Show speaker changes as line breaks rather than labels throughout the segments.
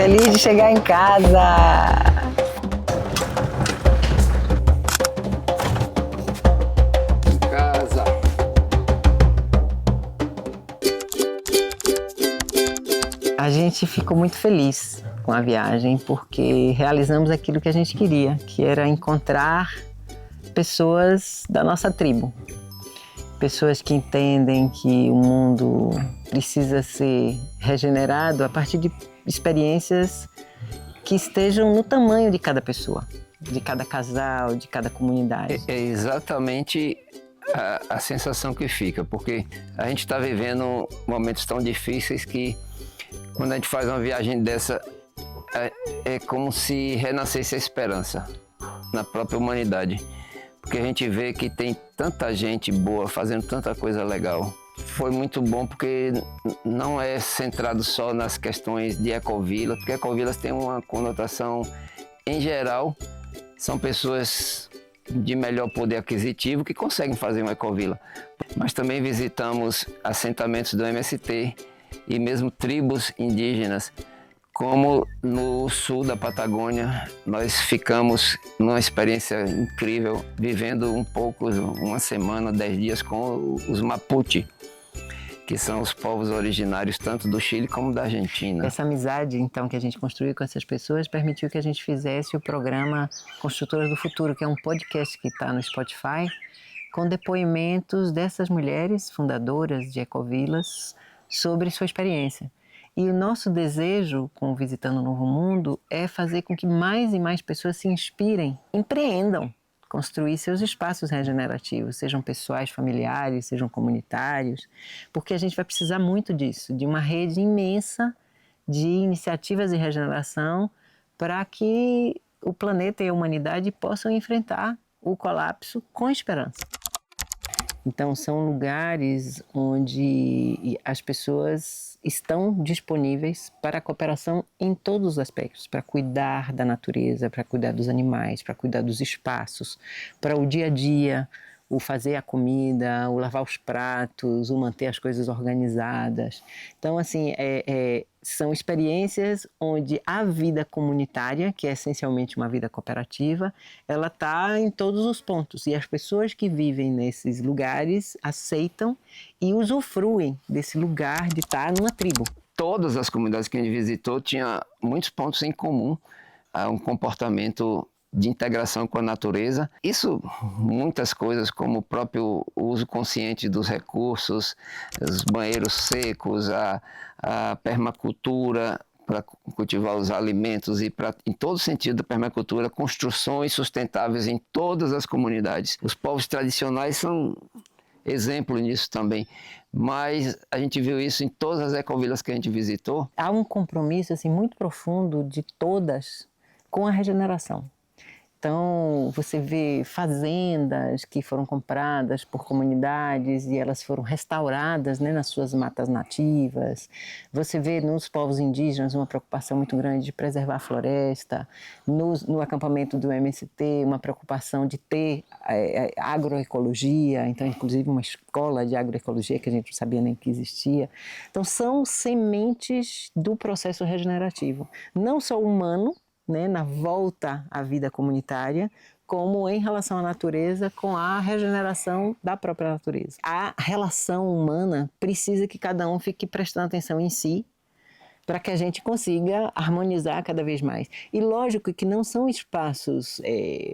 feliz de chegar em casa. A gente ficou muito feliz com a viagem porque realizamos aquilo que a gente queria, que era encontrar pessoas da nossa tribo. Pessoas que entendem que o mundo precisa ser regenerado a partir de experiências que estejam no tamanho de cada pessoa, de cada casal, de cada comunidade.
É exatamente a sensação que fica, porque a gente está vivendo momentos tão difíceis que quando a gente faz uma viagem dessa, é como se renascesse a esperança na própria humanidade. Porque a gente vê que tem tanta gente boa fazendo tanta coisa legal. Foi muito bom porque não é centrado só nas questões de ecovilas, porque ecovilas tem uma conotação, em geral, são pessoas de melhor poder aquisitivo que conseguem fazer uma ecovila. Mas também visitamos assentamentos do MST e mesmo tribos indígenas, como no sul da Patagônia. Nós ficamos numa experiência incrível, vivendo um pouco, uma semana, 10 dias com os Mapuche, que são os povos originários tanto do Chile como da Argentina.
Essa amizade, então, que a gente construiu com essas pessoas permitiu que a gente fizesse o programa Construtoras do Futuro, que é um podcast que está no Spotify, com depoimentos dessas mulheres fundadoras de ecovilas sobre sua experiência. E o nosso desejo com o Visitando o Novo Mundo é fazer com que mais e mais pessoas se inspirem, empreendam, construir seus espaços regenerativos, sejam pessoais, familiares, sejam comunitários, porque a gente vai precisar muito disso, de uma rede imensa de iniciativas de regeneração para que o planeta e a humanidade possam enfrentar o colapso com esperança. Então, são lugares onde as pessoas estão disponíveis para a cooperação em todos os aspectos, para cuidar da natureza, para cuidar dos animais, para cuidar dos espaços, para o dia a dia, o fazer a comida, o lavar os pratos, o manter as coisas organizadas. Então, assim, são experiências onde a vida comunitária, que é essencialmente uma vida cooperativa, ela está em todos os pontos. E as pessoas que vivem nesses lugares aceitam e usufruem desse lugar de estar numa tribo.
Todas as comunidades que a gente visitou tinham muitos pontos em comum, um comportamento de integração com a natureza. Isso, muitas coisas, como o próprio uso consciente dos recursos, os banheiros secos, a permacultura para cultivar os alimentos e em todo sentido da permacultura, construções sustentáveis em todas as comunidades. Os povos tradicionais são exemplo nisso também, mas a gente viu isso em todas as ecovilas que a gente visitou.
Há um compromisso assim, muito profundo de todas com a regeneração. Então, você vê fazendas que foram compradas por comunidades e elas foram restauradas, né, nas suas matas nativas. Você vê nos povos indígenas uma preocupação muito grande de preservar a floresta. No acampamento do MST, uma preocupação de ter agroecologia. Então, inclusive, uma escola de agroecologia que a gente não sabia nem que existia. Então, são sementes do processo regenerativo. Não só humano, né, na volta à vida comunitária, como em relação à natureza, com a regeneração da própria natureza. A relação humana precisa que cada um fique prestando atenção em si, para que a gente consiga harmonizar cada vez mais. E lógico que não são espaços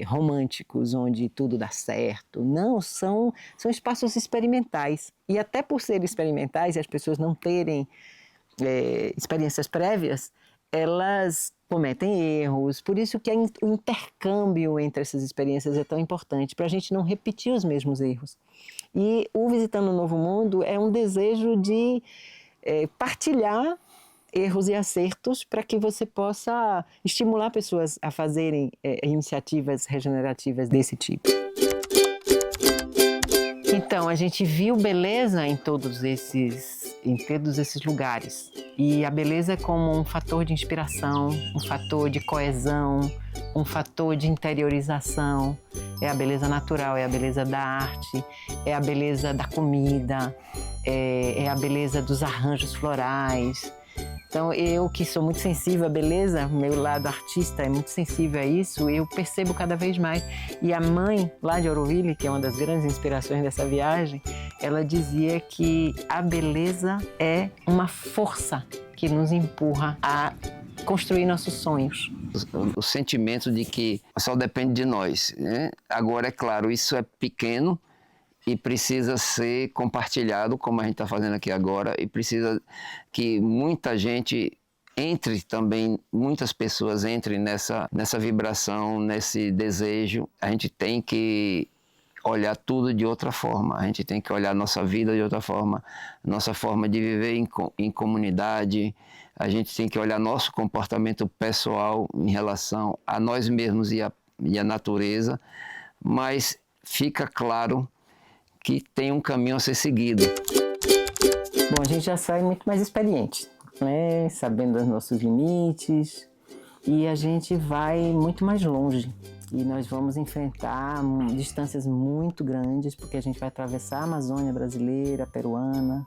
românticos, onde tudo dá certo. Não, são espaços experimentais. E até por serem experimentais e as pessoas não terem experiências prévias, elas cometem erros. Por isso que o intercâmbio entre essas experiências é tão importante, para a gente não repetir os mesmos erros. E o Visitando o Novo Mundo é um desejo de partilhar erros e acertos para que você possa estimular pessoas a fazerem iniciativas regenerativas desse tipo. Então, a gente viu beleza em todos esses lugares. E a beleza é como um fator de inspiração, um fator de coesão, um fator de interiorização. É a beleza natural, é a beleza da arte, é a beleza da comida, é a beleza dos arranjos florais. Então, eu que sou muito sensível à beleza, meu lado artista é muito sensível a isso, eu percebo cada vez mais. E a mãe lá de Auroville, que é uma das grandes inspirações dessa viagem, ela dizia que a beleza é uma força que nos empurra a construir nossos sonhos.
O sentimento de que só depende de nós, né? Agora, é claro, isso é pequeno e precisa ser compartilhado, como a gente está fazendo aqui agora, e precisa que muita gente entre também, muitas pessoas entrem nessa vibração, nesse desejo. A gente tem que olhar tudo de outra forma, a gente tem que olhar a nossa vida de outra forma, nossa forma de viver em comunidade, a gente tem que olhar nosso comportamento pessoal em relação a nós mesmos e a natureza, mas fica claro que tem um caminho a ser seguido.
Bom, a gente já sai muito mais experiente, né? Sabendo os nossos limites, e a gente vai muito mais longe. E nós vamos enfrentar distâncias muito grandes, porque a gente vai atravessar a Amazônia brasileira, peruana,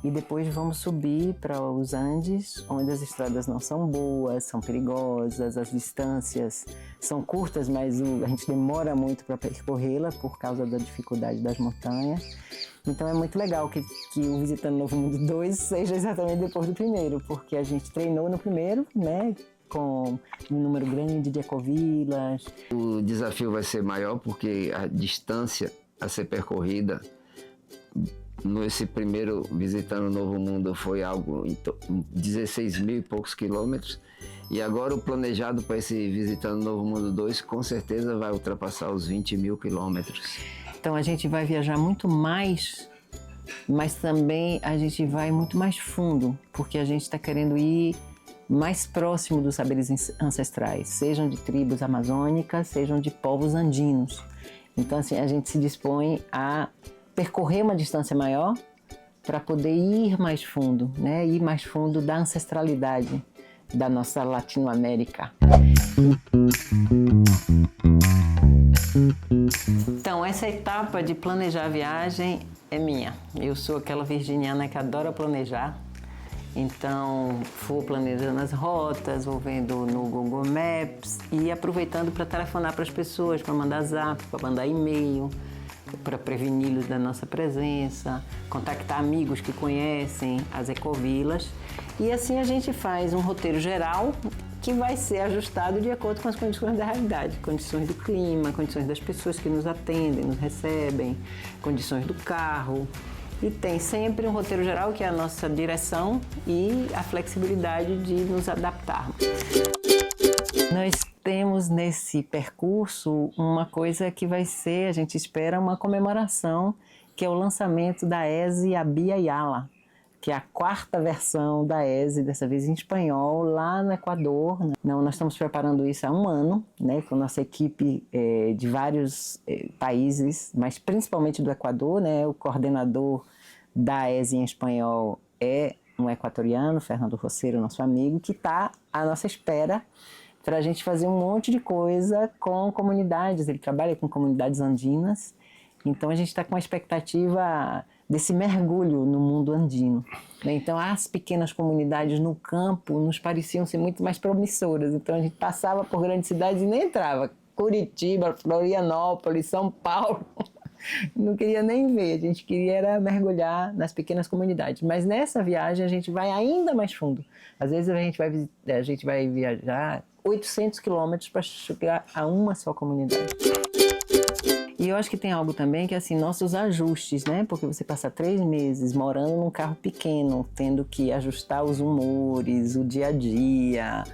e depois vamos subir para os Andes, onde as estradas não são boas, são perigosas, as distâncias são curtas, mas a gente demora muito para percorrê-la por causa da dificuldade das montanhas. Então é muito legal que o Visitando Novo Mundo 2 seja exatamente depois do primeiro, porque a gente treinou no primeiro, né, com um número grande de ecovilas.
O desafio vai ser maior porque a distância a ser percorrida nesse primeiro Visitando o Novo Mundo foi algo em 16 mil e poucos quilômetros, e agora o planejado para esse Visitando o Novo Mundo 2 com certeza vai ultrapassar os 20 mil quilômetros.
Então a gente vai viajar muito mais, mas também a gente vai muito mais fundo, porque a gente está querendo ir mais próximo dos saberes ancestrais, sejam de tribos amazônicas, sejam de povos andinos. Então assim, a gente se dispõe a percorrer uma distância maior para poder ir mais fundo, né? Ir mais fundo da ancestralidade da nossa Latinoamérica. Então, essa etapa de planejar a viagem é minha. Eu sou aquela virginiana que adora planejar. Então, vou planejando as rotas, vou vendo no Google Maps e aproveitando para telefonar para as pessoas, para mandar zap, para mandar e-mail, para preveni-los da nossa presença, contactar amigos que conhecem as ecovilas. E assim a gente faz um roteiro geral que vai ser ajustado de acordo com as condições da realidade, condições do clima, condições das pessoas que nos atendem, nos recebem, condições do carro. E tem sempre um roteiro geral, que é a nossa direção, e a flexibilidade de nos adaptarmos. Nós temos nesse percurso uma coisa que vai ser, a gente espera, uma comemoração, que é o lançamento da ESE Abya Yala, que é a 4ª versão da ESE, dessa vez em espanhol, lá no Equador. Não, nós estamos preparando isso há um ano, né, com nossa equipe de vários países, mas principalmente do Equador, né, o coordenador da ESE em espanhol é um equatoriano, Fernando Roceiro, nosso amigo, que está à nossa espera para a gente fazer um monte de coisa com comunidades. Ele trabalha com comunidades andinas, então a gente está com a expectativa desse mergulho no mundo andino. Então as pequenas comunidades no campo nos pareciam ser muito mais promissoras, então a gente passava por grandes cidades e nem entrava. Curitiba, Florianópolis, São Paulo, não queria nem ver, a gente queria era mergulhar nas pequenas comunidades. Mas nessa viagem a gente vai ainda mais fundo. Às vezes a gente vai viajar 800 quilômetros para chegar a uma só comunidade. E eu acho que tem algo também que é assim, nossos ajustes, né? Porque você passa 3 meses morando num carro pequeno, tendo que ajustar os humores, o dia a dia,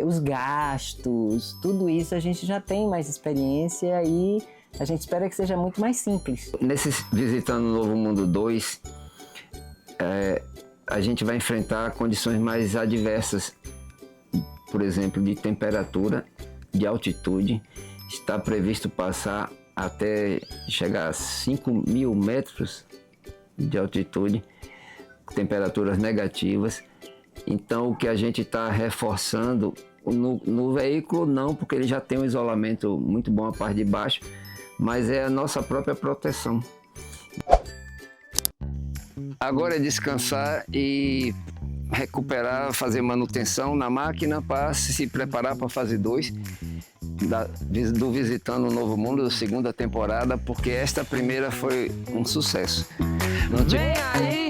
os gastos, tudo isso a gente já tem mais experiência e a gente espera que seja muito mais simples.
Nesse Visitando o Novo Mundo 2, a gente vai enfrentar condições mais adversas, por exemplo, de temperatura, de altitude. Está previsto passar até chegar a 5.000 metros de altitude, temperaturas negativas. Então, o que a gente está reforçando no veículo, não, porque ele já tem um isolamento muito bom a parte de baixo, mas é a nossa própria proteção. Agora é descansar e recuperar, fazer manutenção na máquina para se preparar para a fase 2 do Visitando o Novo Mundo, segunda temporada, porque esta primeira foi um sucesso. Não
Vem aí!